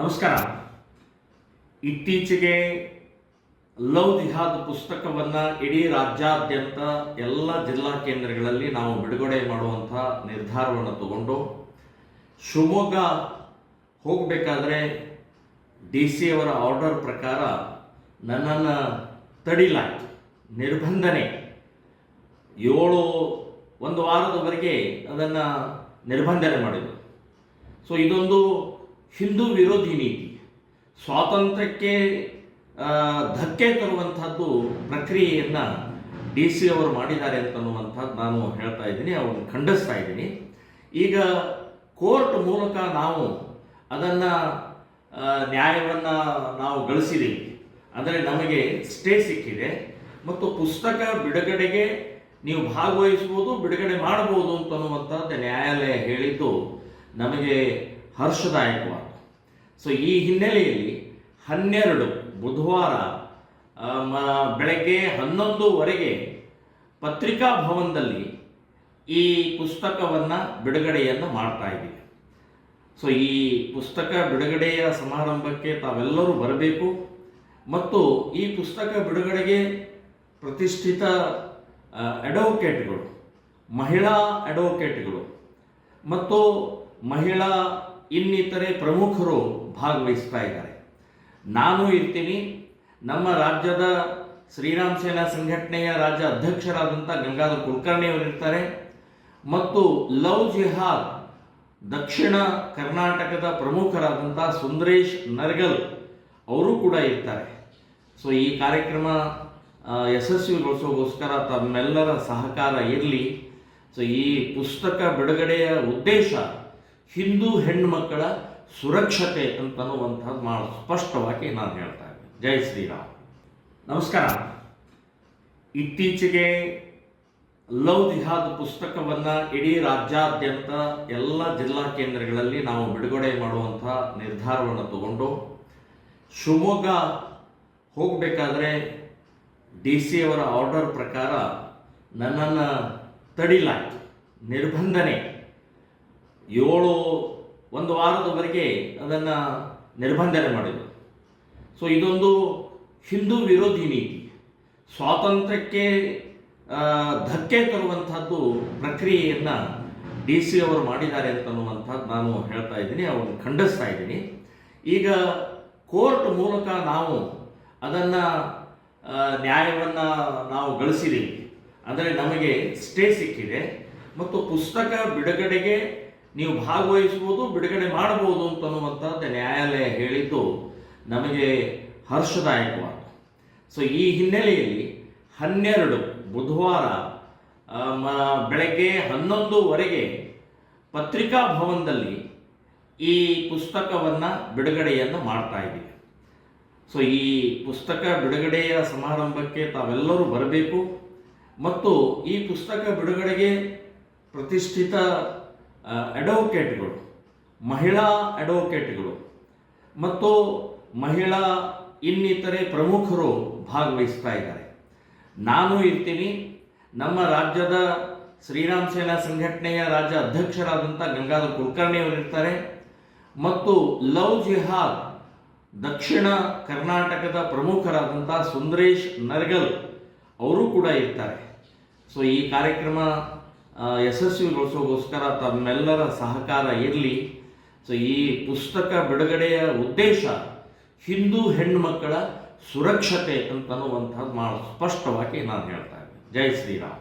ನಮಸ್ಕಾರ. ಇತ್ತೀಚೆಗೆ ಲವ್ ಜಿಹಾದ್ ಪುಸ್ತಕವನ್ನು ಇಡೀ ರಾಜ್ಯಾದ್ಯಂತ ಎಲ್ಲ ಜಿಲ್ಲಾ ಕೇಂದ್ರಗಳಲ್ಲಿ ನಾವು ಬಿಡುಗಡೆ ಮಾಡುವಂಥ ನಿರ್ಧಾರವನ್ನು ತಗೊಂಡು ಶಿವಮೊಗ್ಗ ಹೋಗಬೇಕಾದ್ರೆ ಡಿ ಸಿ ಅವರ ಆರ್ಡರ್ ಪ್ರಕಾರ ನನ್ನನ್ನು ತಡಿಲಾಯಿತು. ನಿರ್ಬಂಧನೆ ಒಂದು ವಾರದವರೆಗೆ ಅದನ್ನು ನಿರ್ಬಂಧನೆ ಮಾಡಿದರು. ಸೊ ಇದೊಂದು ಹಿಂದೂ ವಿರೋಧಿ ನೀತಿ, ಸ್ವಾತಂತ್ರ್ಯಕ್ಕೆ ಧಕ್ಕೆ ತರುವಂಥದ್ದು ಪ್ರಕ್ರಿಯೆಯನ್ನು ಡಿ ಸಿ ಅವರು ಮಾಡಿದ್ದಾರೆ ಅಂತನ್ನುವಂಥದ್ದು ನಾನು ಹೇಳ್ತಾ ಇದ್ದೀನಿ, ಅವ್ರನ್ನ ಖಂಡಿಸ್ತಾ ಇದ್ದೀನಿ. ಈಗ ಕೋರ್ಟ್ ಮೂಲಕ ನಾವು ಅದನ್ನು ನ್ಯಾಯವನ್ನು ನಾವು ಗಳಿಸಿದ್ದೀವಿ, ಅಂದರೆ ನಮಗೆ ಸ್ಟೇ ಸಿಕ್ಕಿದೆ ಮತ್ತು ಪುಸ್ತಕ ಬಿಡುಗಡೆಗೆ ನೀವು ಭಾಗವಹಿಸ್ಬೋದು, ಬಿಡುಗಡೆ ಮಾಡ್ಬೋದು ಅಂತನ್ನುವಂಥದ್ದು ನ್ಯಾಯಾಲಯ ಹೇಳಿದ್ದು ನಮಗೆ ಹರ್ಷದಾಯಕವಾದ. ಸೊ ಈ ಹಿನ್ನೆಲೆಯಲ್ಲಿ 12 ಬುಧವಾರ ಬೆಳಗ್ಗೆ 11:00 ಪತ್ರಿಕಾ ಭವನದಲ್ಲಿ ಈ ಪುಸ್ತಕವನ್ನು ಬಿಡುಗಡೆಯನ್ನು ಮಾಡ್ತಾ ಇದ್ದೀವಿ. ಸೊ ಈ ಪುಸ್ತಕ ಬಿಡುಗಡೆಯ ಸಮಾರಂಭಕ್ಕೆ ತಾವೆಲ್ಲರೂ ಬರಬೇಕು ಮತ್ತು ಈ ಪುಸ್ತಕ ಬಿಡುಗಡೆಗೆ ಪ್ರತಿಷ್ಠಿತ ಅಡ್ವೊಕೇಟ್ಗಳು, ಮಹಿಳಾ ಅಡ್ವೊಕೇಟ್ಗಳು ಮತ್ತು ಮಹಿಳಾ ಇನ್ನಿತರೆ ಪ್ರಮುಖರು ಭಾಗವಹಿಸ್ತಾ ಇದ್ದಾರೆ. ನಾನು ಇರ್ತೀನಿ, ನಮ್ಮ ರಾಜ್ಯದ ಶ್ರೀರಾಮ್ ಸೇನಾ ಸಂಘಟನೆಯ ರಾಜ್ಯ ಅಧ್ಯಕ್ಷರಾದಂಥ ಗಂಗಾಧರ್ ಕುಲಕರ್ಣಿ ಅವರಿರ್ತಾರೆ ಮತ್ತು ಲವ್ ಜಿಹಾದ್ ದಕ್ಷಿಣ ಕರ್ನಾಟಕದ ಪ್ರಮುಖರಾದಂಥ ಸುಂದರೇಶ್ ನರ್ಗಲ್ ಅವರು ಕೂಡ ಇರ್ತಾರೆ. ಸೊ ಈ ಕಾರ್ಯಕ್ರಮ ಯಶಸ್ವಿಗೊಳಿಸೋಗೋಸ್ಕರ ತಮ್ಮೆಲ್ಲರ ಸಹಕಾರ ಇರಲಿ. ಸೊ ಈ ಪುಸ್ತಕ ಬಿಡುಗಡೆಯ ಉದ್ದೇಶ ಹಿಂದೂ ಹೆಣ್ಣುಮಕ್ಕಳ ಸುರಕ್ಷತೆ ಅಂತನ್ನುವಂಥದ್ದು ಸ್ಪಷ್ಟವಾಗಿ ನಾನು ಹೇಳ್ತಾ ಇದ್ದೀನಿ. ಜೈ ಶ್ರೀರಾಮ್. ನಮಸ್ಕಾರ. ಇತ್ತೀಚೆಗೆ ಲವ್ ಜಿಹಾದ್ ಪುಸ್ತಕವನ್ನು ಇಡೀ ರಾಜ್ಯಾದ್ಯಂತ ಎಲ್ಲ ಜಿಲ್ಲಾ ಕೇಂದ್ರಗಳಲ್ಲಿ ನಾವು ಬಿಡುಗಡೆ ಮಾಡುವಂಥ ನಿರ್ಧಾರವನ್ನು ತಗೊಂಡು ಶಿವಮೊಗ್ಗ ಹೋಗಬೇಕಾದ್ರೆ ಡಿ ಸಿ ಅವರ ಆರ್ಡರ್ ಪ್ರಕಾರ ನನ್ನನ್ನು ತಡಿಲಾಯಿತು. ನಿರ್ಬಂಧನೆ ಒಂದು ವಾರದವರೆಗೆ ಅದನ್ನು ನಿರ್ಬಂಧನೆ ಮಾಡಿದರು. ಸೊ ಇದೊಂದು ಹಿಂದೂ ವಿರೋಧಿ ನೀತಿ, ಸ್ವಾತಂತ್ರ್ಯಕ್ಕೆ ಧಕ್ಕೆ ತರುವಂಥದ್ದು ಪ್ರಕ್ರಿಯೆಯನ್ನು ಡಿ ಸಿ ಅವರು ಮಾಡಿದ್ದಾರೆ ಅಂತನ್ನುವಂಥದ್ದು ನಾನು ಹೇಳ್ತಾ ಇದ್ದೀನಿ, ಅವ್ರನ್ನ ಖಂಡಿಸ್ತಾ ಇದ್ದೀನಿ. ಈಗ ಕೋರ್ಟ್ ಮೂಲಕ ನಾವು ಅದನ್ನು ನ್ಯಾಯವನ್ನು ನಾವು ಗಳಿಸಿದ್ದೀವಿ, ಅಂದರೆ ನಮಗೆ ಸ್ಟೇ ಸಿಕ್ಕಿದೆ ಮತ್ತು ಪುಸ್ತಕ ಬಿಡುಗಡೆಗೆ ನೀವು ಭಾಗವಹಿಸ್ಬೋದು, ಬಿಡುಗಡೆ ಮಾಡ್ಬೋದು ಅಂತನ್ನುವಂಥದ್ದು ನ್ಯಾಯಾಲಯ ಹೇಳಿದ್ದು ನಮಗೆ ಹರ್ಷದಾಯಕವಾದ. ಸೊ ಈ ಹಿನ್ನೆಲೆಯಲ್ಲಿ 12 ಬುಧವಾರ ಬೆಳಗ್ಗೆ 11:00 ಪತ್ರಿಕಾ ಭವನದಲ್ಲಿ ಈ ಪುಸ್ತಕವನ್ನು ಬಿಡುಗಡೆಯನ್ನು ಮಾಡ್ತಾ ಇದ್ದೀವಿ. ಸೊ ಈ ಪುಸ್ತಕ ಬಿಡುಗಡೆಯ ಸಮಾರಂಭಕ್ಕೆ ತಾವೆಲ್ಲರೂ ಬರಬೇಕು ಮತ್ತು ಈ ಪುಸ್ತಕ ಬಿಡುಗಡೆಗೆ ಪ್ರತಿಷ್ಠಿತ ಅಡ್ವೊಕೇಟ್ಗಳು, ಮಹಿಳಾ ಅಡ್ವೊಕೇಟ್ಗಳು ಮತ್ತು ಮಹಿಳಾ ಇನ್ನಿತರೆ ಪ್ರಮುಖರು ಭಾಗವಹಿಸ್ತಾ ಇದ್ದಾರೆ. ನಾನು ಇರ್ತೀನಿ, ನಮ್ಮ ರಾಜ್ಯದ ಶ್ರೀರಾಮ್ ಸೇನಾ ಸಂಘಟನೆಯ ರಾಜ್ಯ ಅಧ್ಯಕ್ಷರಾದಂಥ ಗಂಗಾಧರ್ ಕುಲಕರ್ಣಿ ಅವರಿರ್ತಾರೆ ಮತ್ತು ಲವ್ ಜಿಹಾದ್ ದಕ್ಷಿಣ ಕರ್ನಾಟಕದ ಪ್ರಮುಖರಾದಂಥ ಸುಂದರೇಶ್ ನರ್ಗಲ್ ಅವರು ಕೂಡ ಇರ್ತಾರೆ. ಸೊ ಈ ಕಾರ್ಯಕ್ರಮ ಯಶಸ್ವಿಗೊಳಿಸೋಗೋಸ್ಕರ ತಮ್ಮೆಲ್ಲರ ಸಹಕಾರ ಇರಲಿ. ಸೊ ಈ ಪುಸ್ತಕ ಬಿಡುಗಡೆಯ ಉದ್ದೇಶ ಹಿಂದೂ ಹೆಣ್ಣುಮಕ್ಕಳ ಸುರಕ್ಷತೆ ಅಂತನ್ನುವಂಥದ್ದು ಸ್ಪಷ್ಟವಾಗಿ ನಾನು ಹೇಳ್ತಾ ಇದ್ದೀನಿ. ಜೈ ಶ್ರೀರಾಮ್.